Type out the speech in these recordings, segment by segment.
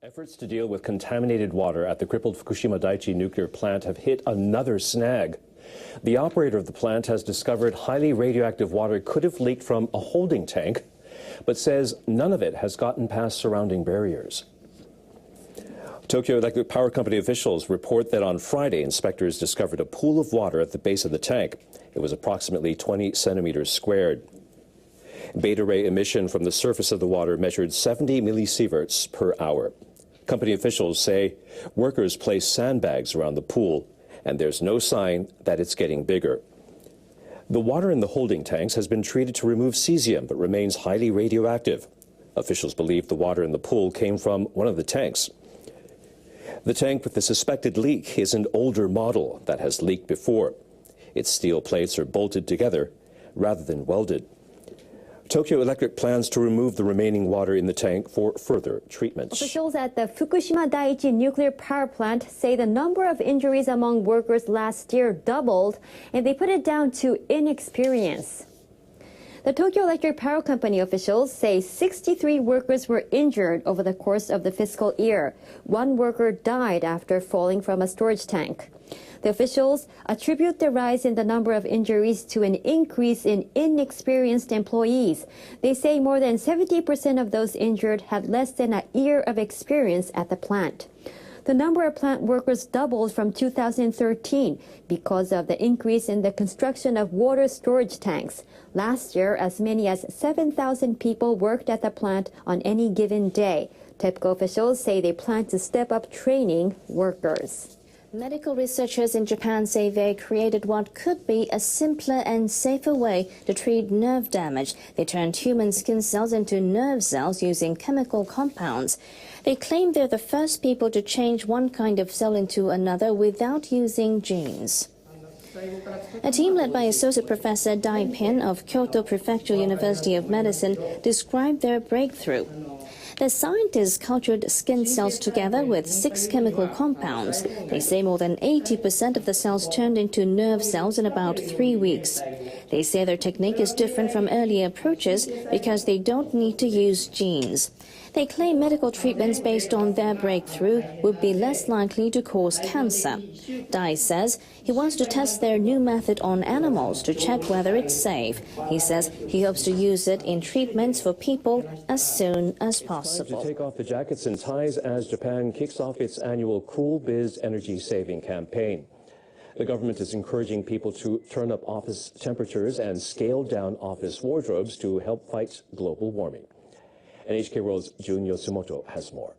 Efforts to deal with contaminated water at the crippled Fukushima Daiichi nuclear plant have hit another snag. The operator of the plant has discovered highly radioactive water could have leaked from a holding tank, but says none of it has gotten past surrounding barriers. Tokyo Electric Power Company officials report that on Friday, inspectors discovered a pool of water at the base of the tank. It was approximately 20 centimeters squared. Beta ray emission from the surface of the water measured 70 millisieverts per hour. Company officials say workers placed sandbags around the pool, and there's no sign that it's getting bigger. The water in the holding tanks has been treated to remove cesium, but remains highly radioactive. Officials believe the water in the pool came from one of the tanks. The tank with the suspected leak is an older model that has leaked before. Its steel plates are bolted together rather than welded. Tokyo Electric plans to remove the remaining water in the tank for further treatment. Officials at the Fukushima Daiichi nuclear power plant say the number of injuries among workers last year doubled, and they put it down to inexperience. The Tokyo Electric Power Company officials say 63 workers were injured over the course of the fiscal year. One worker died after falling from a storage tank. The officials attribute the rise in the number of injuries to an increase in inexperienced employees. They say more than 70% of those injured had less than a year of experience at the plant. The number of plant workers doubled from 2013 because of the increase in the construction of water storage tanks. Last year, as many as 7,000 people worked at the plant on any given day. TEPCO officials say they plan to step up training workers. Medical researchers in Japan say they created what could be a simpler and safer way to treat nerve damage. They turned human skin cells into nerve cells using chemical compounds. They claim they're the first people to change one kind of cell into another without using genes. A team led by Associate Professor Dai Pin of Kyoto Prefectural University of Medicine described their breakthrough. The scientists cultured skin cells together with 6 chemical compounds. They say more than 80% of the cells turned into nerve cells in about 3 weeks. They say their technique is different from earlier approaches because they don't need to use genes. They claim medical treatments based on their breakthrough would be less likely to cause cancer. Dai says he wants to test their new method on animals to check whether it's safe. He says he hopes to use it in treatments for people as soon as possible. To take off the jackets and ties as Japan kicks off its annual Cool Biz energy saving campaign. The government is encouraging people to turn up office temperatures and scale down office wardrobes to help fight global warming. NHK World's Jun Yosumoto has more.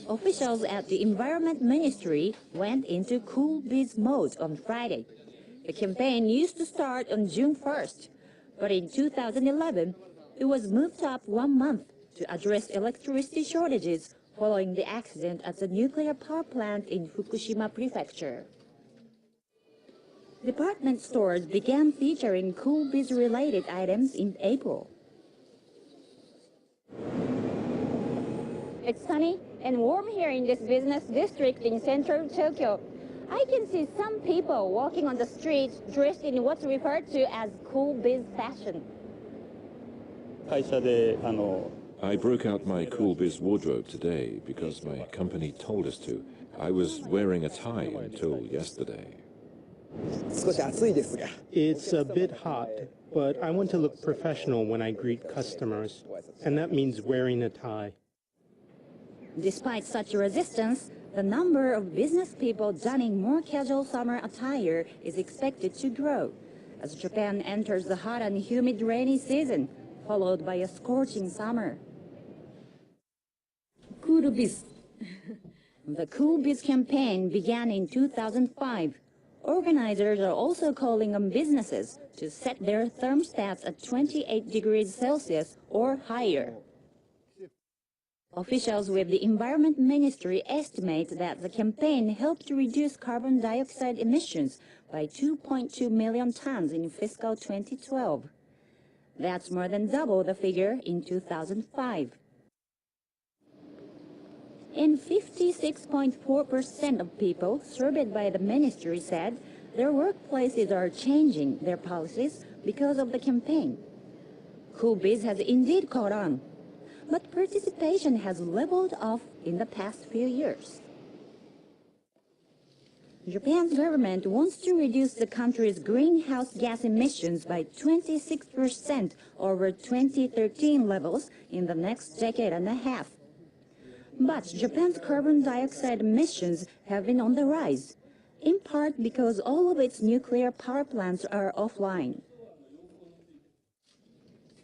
Officials at the Environment Ministry went into Cool Biz mode on Friday. The campaign used to start on June 1st, but in 2011, it was moved up 1 month to address electricity shortages following the accident at the nuclear power plant in Fukushima Prefecture. Department stores began featuring Cool Biz-related items in April. It's sunny and warm here in this business district in central Tokyo. I can see some people walking on the streets dressed in what's referred to as Cool Biz fashion. I broke out my Cool Biz wardrobe today because my company told us to. I was wearing a tie until yesterday. It's a bit hot, but I want to look professional when I greet customers, and that means wearing a tie. Despite such resistance, the number of business people donning more casual summer attire is expected to grow as Japan enters the hot and humid rainy season, followed by a scorching summer. Cool Biz. The Cool Biz campaign began in 2005. Organizers are also calling on businesses to set their thermostats at 28 degrees Celsius or higher. Officials with the Environment Ministry estimate that the campaign helped to reduce carbon dioxide emissions by 2.2 million tons in fiscal 2012. That's more than double the figure in 2005. And 56.4% of people surveyed by the ministry said their workplaces are changing their policies because of the campaign. Cool Biz has indeed caught on. but participation has leveled off in the past few years. Japan's government wants to reduce the country's greenhouse gas emissions by 26% over 2013 levels in the next decade and a half. But Japan's carbon dioxide emissions have been on the rise, in part because all of its nuclear power plants are offline.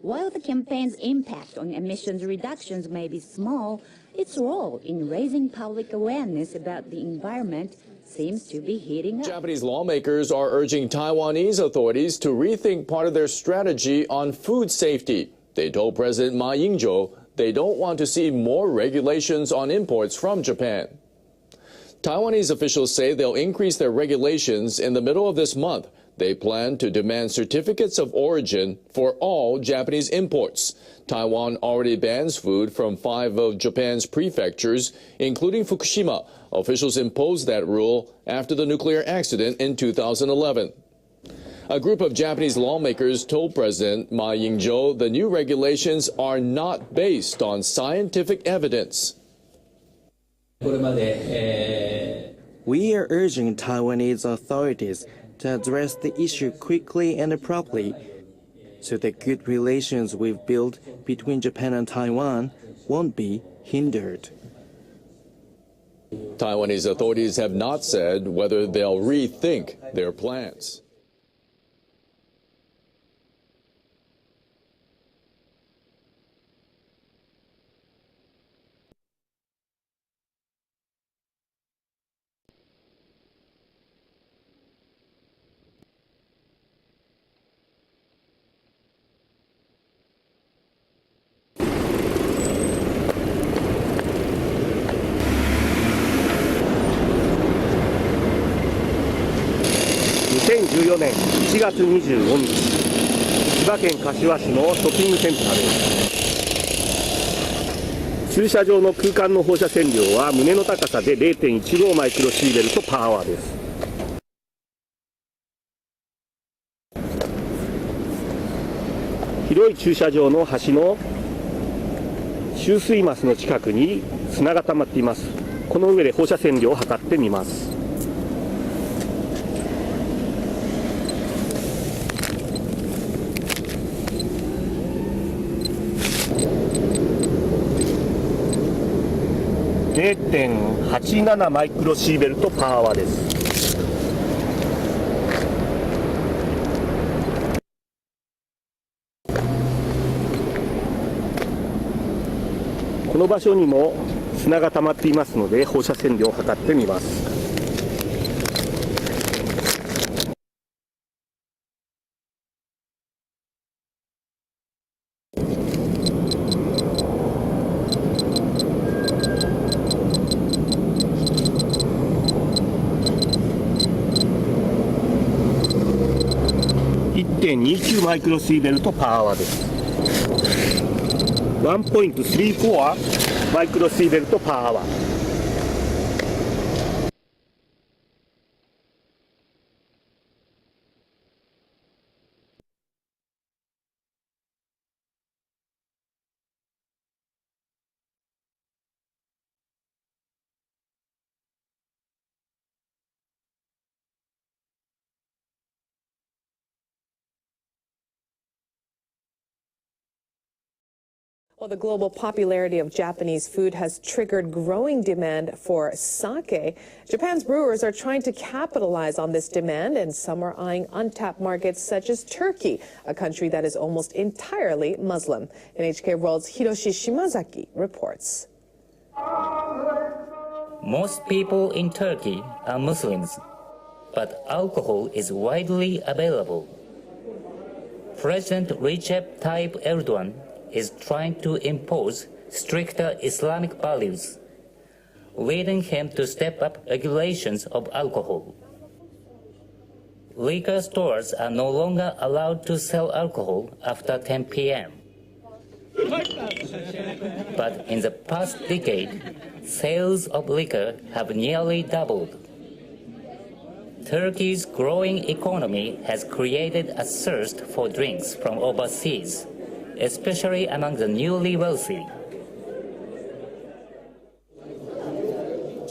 While the campaign's impact on emissions reductions may be small, its role in raising public awareness about the environment seems to be heating up. Japanese lawmakers are urging Taiwanese authorities to rethink part of their strategy on food safety. They told President Ma Ying-jeou they don't want to see more regulations on imports from Japan. Taiwanese officials say they'll increase their regulations in the middle of this month. They plan to demand certificates of origin for all Japanese imports. Taiwan already bans food from 5 of Japan's prefectures, including Fukushima. Officials imposed that rule after the nuclear accident in 2011. A group of Japanese lawmakers told President Ma Ying-jeou the new regulations are not based on scientific evidence. We are urging Taiwanese authorities to address the issue quickly and properly, so the good relations we've built between Japan and Taiwan won't be hindered. Taiwanese authorities have not said whether they'll rethink their plans.2014年1月25日、千葉県柏市のショッピングセンターです。駐車場の空間の放射線量は胸の高さで 0.15 マイクロシーベルトパーアワーです。広い駐車場の端の集水マスの近くに砂が溜まっています。この上で放射線量を測ってみます。0.87 マイクロシーベルトパーアワーです。この場所にも砂が溜まっていますので放射線量を測ってみます。1.29 マイクロシーベルトパーアワーです。1.34 マイクロシーベルトパーアワー。Well, the global popularity of Japanese food has triggered growing demand for sake. Japan's brewers are trying to capitalize on this demand, and some are eyeing untapped markets such as Turkey, a country that is almost entirely Muslim. NHK World's Hiroshi Shimazaki reports. Most people in Turkey are Muslims, but alcohol is widely available. President Recep Tayyip Erdogan is trying to impose stricter Islamic values, leading him to step up regulations of alcohol. Liquor stores are no longer allowed to sell alcohol after 10 p.m. But in the past decade, sales of liquor have nearly doubled. Turkey's growing economy has created a thirst for drinks from overseas, especially among the newly wealthy.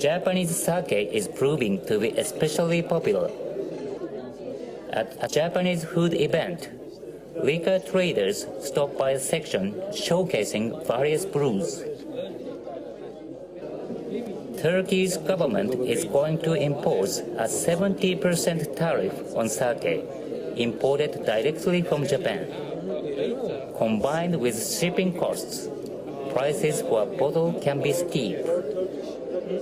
Japanese sake is proving to be especially popular. At a Japanese food event, liquor traders stopped by a section showcasing various brews. Turkey's government is going to impose a 70% tariff on sake imported directly from Japan. Combined with shipping costs, prices for a bottle can be steep.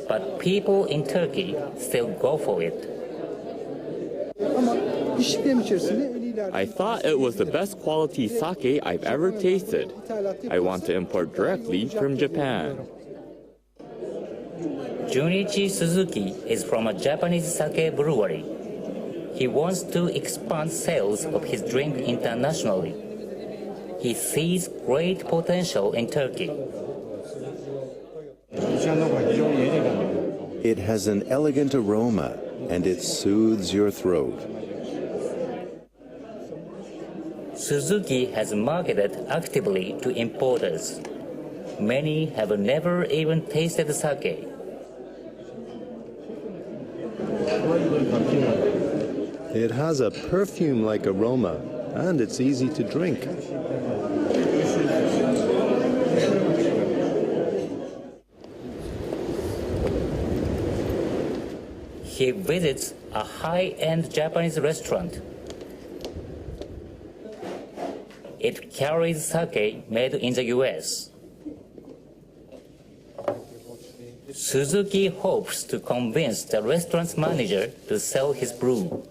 But people in Turkey still go for it. I thought it was the best quality sake I've ever tasted. I want to import directly from Japan. Junichi Suzuki is from a Japanese sake brewery. He wants to expand sales of his drink internationally. He sees great potential in Turkey. It has an elegant aroma and it soothes your throat. Suzuki has marketed actively to importers. Many have never even tasted sake. It has a perfume-like aroma, and it's easy to drink. He visits a high-end Japanese restaurant. It carries sake made in the US. Suzuki hopes to convince the restaurant's manager to sell his brew.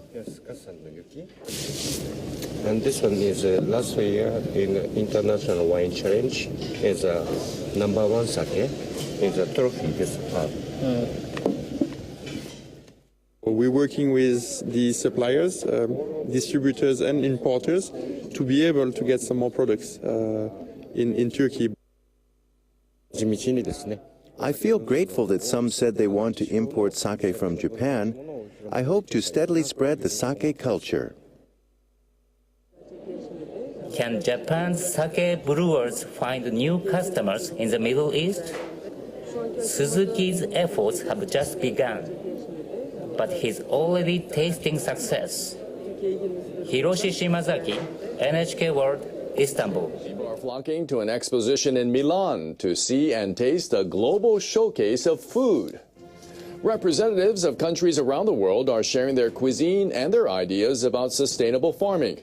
And this one is last year in International Wine Challenge is #1 sake. It's a trophy this part. We're working with the suppliers, distributors and importers to be able to get some more products in Turkey. I feel grateful that some said they want to import sake from Japan. I hope to steadily spread the sake culture. Can Japan's sake brewers find new customers in the Middle East? Suzuki's efforts have just begun, but he's already tasting success. Hiroshi Shimazaki, NHK World, Istanbul. People are flocking to an exposition in Milan to see and taste a global showcase of food. Representatives of countries around the world are sharing their cuisine and their ideas about sustainable farming.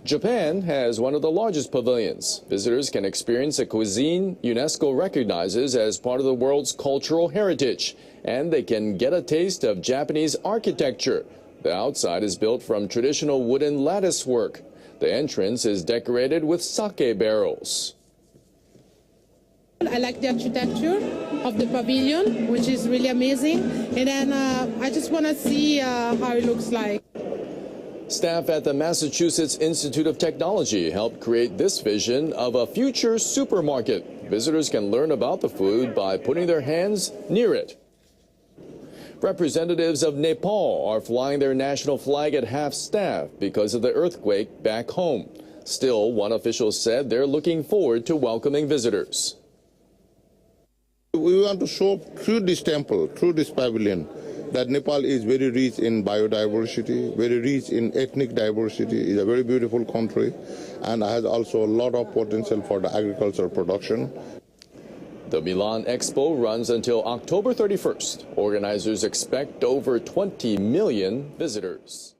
Japan has one of the largest pavilions. Visitors can experience a cuisine UNESCO recognizes as part of the world's cultural heritage, and they can get a taste of Japanese architecture. The outside is built from traditional wooden lattice work. The entrance is decorated with sake barrels. I like the architecture of the pavilion, which is really amazing. And then I just want to see how it looks like. Staff at the Massachusetts Institute of Technology helped create this vision of a future supermarket. Visitors can learn about the food by putting their hands near it. Representatives of Nepal are flying their national flag at half-staff because of the earthquake back home. Still, one official said they're looking forward to welcoming visitors. We want to show through this temple, through this pavilion, that Nepal is very rich in biodiversity, very rich in ethnic diversity. It's a very beautiful country and has also a lot of potential for the agricultural production. The Milan Expo runs until October 31st. Organizers expect over 20 million visitors.